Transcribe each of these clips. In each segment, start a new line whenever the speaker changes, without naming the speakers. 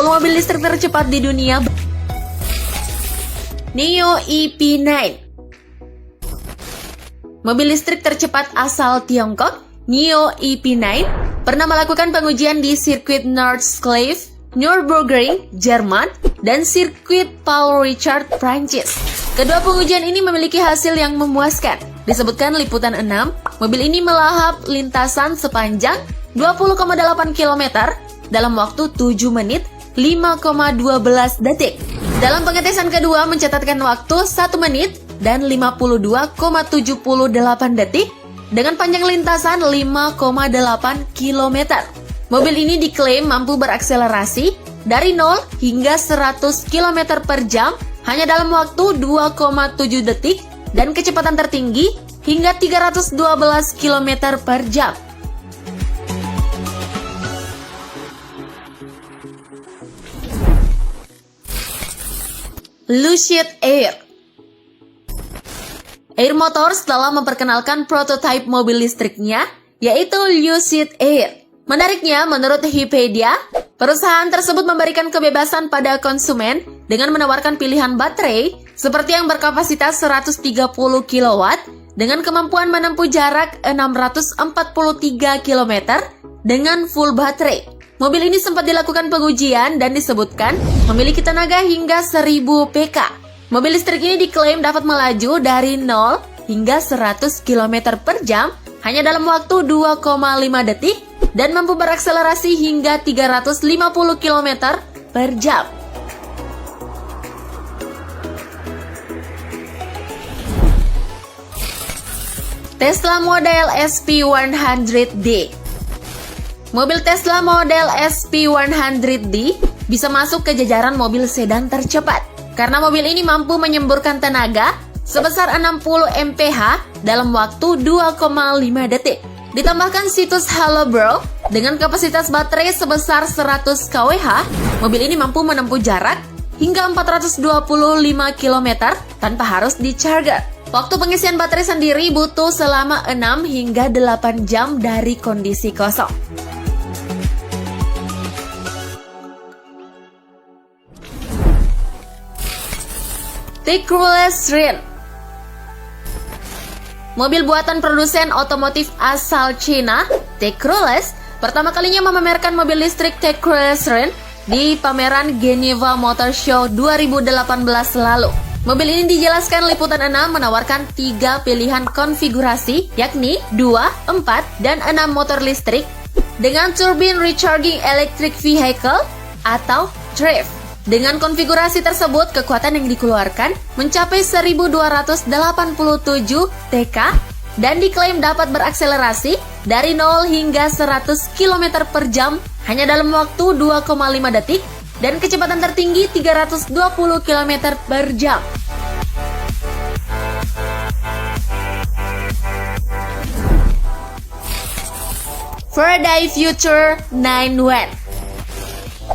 mobil listrik tercepat di dunia. NIO EP9. Mobil listrik tercepat asal Tiongkok, NIO EP9, pernah melakukan pengujian di sirkuit Nordschleife, Nürburgring, Jerman, dan sirkuit Paul Ricard, Prancis. Kedua pengujian ini memiliki hasil yang memuaskan. Disebutkan Liputan 6, mobil ini melahap lintasan sepanjang 20,8 km dalam waktu 7 menit 5,12 detik. Dalam pengetesan kedua mencatatkan waktu 1 menit dan 52,78 detik dengan panjang lintasan 5,8 km. Mobil ini diklaim mampu berakselerasi dari 0 hingga 100 km per jam hanya dalam waktu 2,7 detik dan kecepatan tertinggi hingga 312 km per jam. Lucid Air. Air Motors telah memperkenalkan prototipe mobil listriknya, yaitu Lucid Air. Menariknya, menurut Wikipedia, perusahaan tersebut memberikan kebebasan pada konsumen dengan menawarkan pilihan baterai seperti yang berkapasitas 130 kW dengan kemampuan menempuh jarak 643 km dengan full baterai. Mobil ini sempat dilakukan pengujian dan disebutkan memiliki tenaga hingga 1000 PK. Mobil listrik ini diklaim dapat melaju dari 0 hingga 100 km per jam hanya dalam waktu 2,5 detik dan mampu berakselerasi hingga 350 km per jam. Tesla Model SP100D. Mobil Tesla Model SP100D bisa masuk ke jajaran mobil sedan tercepat karena mobil ini mampu menyemburkan tenaga sebesar 60 mph dalam waktu 2,5 detik. Ditambahkan situs Hello Bro dengan kapasitas baterai sebesar 100 kWh, mobil ini mampu menempuh jarak hingga 425 km tanpa harus di-charger. Waktu pengisian baterai sendiri butuh selama 6 hingga 8 jam dari kondisi kosong. Tecrueless Rin. Mobil buatan produsen otomotif asal Cina, Tecrueless, pertama kalinya memamerkan mobil listrik Tecrueless Rin di pameran Geneva Motor Show 2018 lalu. Mobil ini dijelaskan Liputan 6 menawarkan 3 pilihan konfigurasi, yakni 2, 4, dan 6 motor listrik dengan Turbine Recharging Electric Vehicle atau TREV. Dengan konfigurasi tersebut, kekuatan yang dikeluarkan mencapai 1287 TK dan diklaim dapat berakselerasi dari 0 hingga 100 km per jam hanya dalam waktu 2,5 detik dan kecepatan tertinggi 320 km per jam. Faraday Future 9-Watt.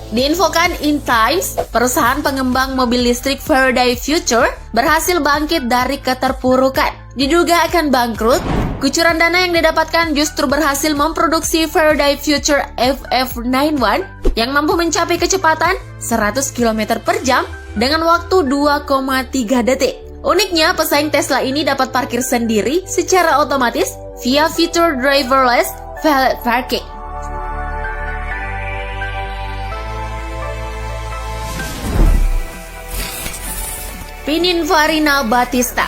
Diinfokan In Times, perusahaan pengembang mobil listrik Faraday Future berhasil bangkit dari keterpurukan. Diduga akan bangkrut, kucuran dana yang didapatkan justru berhasil memproduksi Faraday Future FF91 yang mampu mencapai kecepatan 100 km per jam dengan waktu 2,3 detik. Uniknya, pesaing Tesla ini dapat parkir sendiri secara otomatis via fitur driverless valet parking. Pininfarina Battista.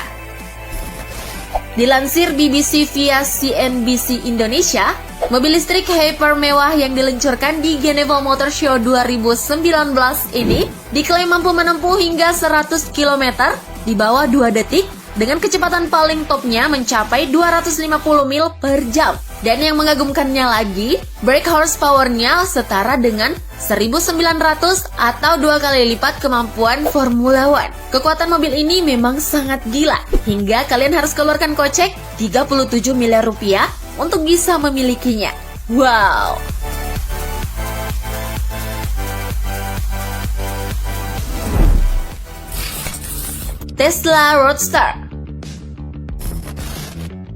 Dilansir BBC via CNBC Indonesia, mobil listrik hyper mewah yang diluncurkan di Geneva Motor Show 2019 ini diklaim mampu menempuh hingga 100 km di bawah 2 detik dengan kecepatan paling topnya mencapai 250 mil per jam. Dan yang mengagumkannya lagi, brake horsepower-nya setara dengan 1900 atau 2 kali lipat kemampuan Formula One. Kekuatan mobil ini memang sangat gila, hingga kalian harus keluarkan kocek 37 miliar rupiah untuk bisa memilikinya. Wow! Tesla Roadster.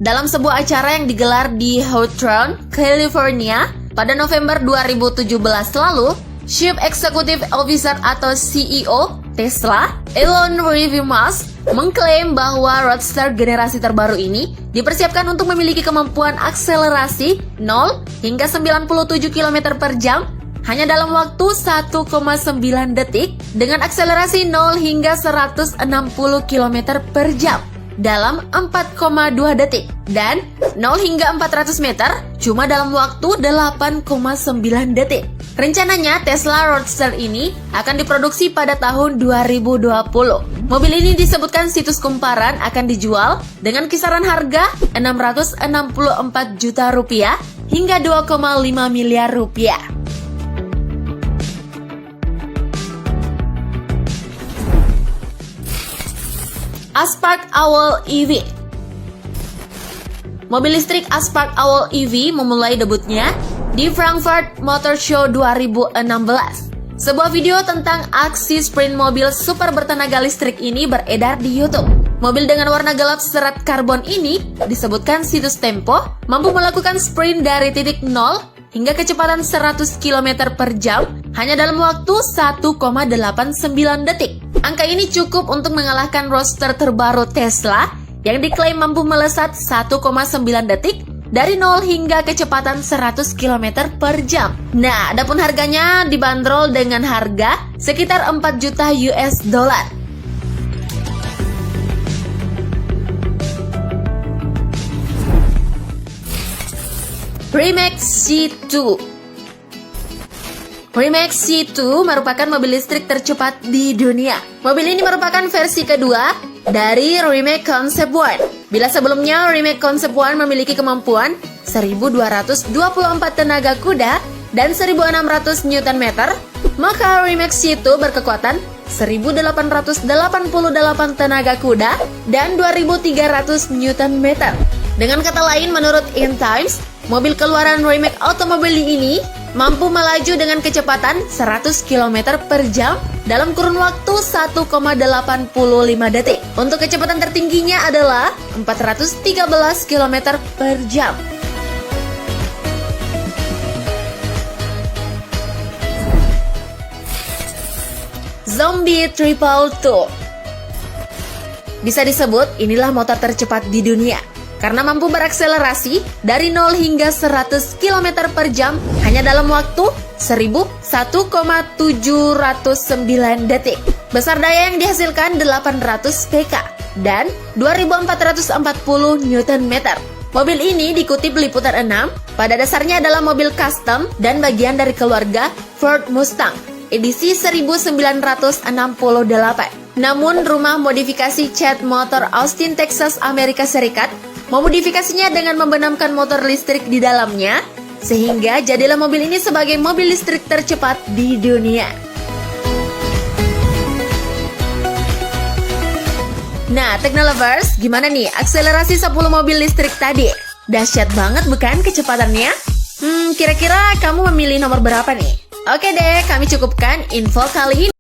Dalam sebuah acara yang digelar di Hawthorne, California, pada November 2017 lalu, Chief Executive Officer atau CEO Tesla, Elon Musk, mengklaim bahwa Roadster generasi terbaru ini dipersiapkan untuk memiliki kemampuan akselerasi 0 hingga 97 km per jam hanya dalam waktu 1,9 detik dengan akselerasi 0 hingga 160 km per jam dalam 4,2 detik dan 0 hingga 400 meter cuma dalam waktu 8,9 detik. Rencananya Tesla Roadster ini akan diproduksi pada tahun 2020. Mobil ini disebutkan situs kumparan akan dijual dengan kisaran harga 664 juta rupiah hingga 2,5 miliar rupiah. Aspart Owl EV. Mobil listrik Aspart Owl EV memulai debutnya di Frankfurt Motor Show 2016. Sebuah video tentang aksi sprint mobil super bertenaga listrik ini beredar di YouTube. Mobil dengan warna gelap serat karbon ini disebutkan situs Tempo mampu melakukan sprint dari titik 0 hingga kecepatan 100 km per jam hanya dalam waktu 1,89 detik. Angka ini cukup untuk mengalahkan Roadster terbaru Tesla yang diklaim mampu melesat 1,9 detik dari 0 hingga kecepatan 100 km per jam. Nah, adapun harganya dibanderol dengan harga sekitar 4 juta US dollar. Rimac C2. Rimac C2 merupakan mobil listrik tercepat di dunia. Mobil ini merupakan versi kedua dari Rimac Concept One. Bila sebelumnya Rimac Concept One memiliki kemampuan 1224 tenaga kuda dan 1600 Nm, maka Rimac C2 berkekuatan 1888 tenaga kuda dan 2300 Nm. Dengan kata lain, menurut InTimes, mobil keluaran Rimac Automobile ini mampu melaju dengan kecepatan 100 km per jam dalam kurun waktu 1,85 detik. Untuk kecepatan tertingginya adalah 413 km per jam. Zombie Triple Two. Bisa disebut inilah motor tercepat di dunia karena mampu berakselerasi dari 0 hingga 100 km per jam hanya dalam waktu 1,709 detik. Besar daya yang dihasilkan 800 pk dan 2440 Nm. Mobil ini dikutip Liputan 6, pada dasarnya adalah mobil custom dan bagian dari keluarga Ford Mustang edisi 1968. Namun rumah modifikasi Chet Motor Austin, Texas, Amerika Serikat memodifikasinya dengan membenamkan motor listrik di dalamnya, sehingga jadilah mobil ini sebagai mobil listrik tercepat di dunia. Nah, Technolovers, gimana nih akselerasi 10 mobil listrik tadi? Dahsyat banget bukan kecepatannya? Kira-kira kamu memilih nomor berapa nih? Oke deh, kami cukupkan info kali ini.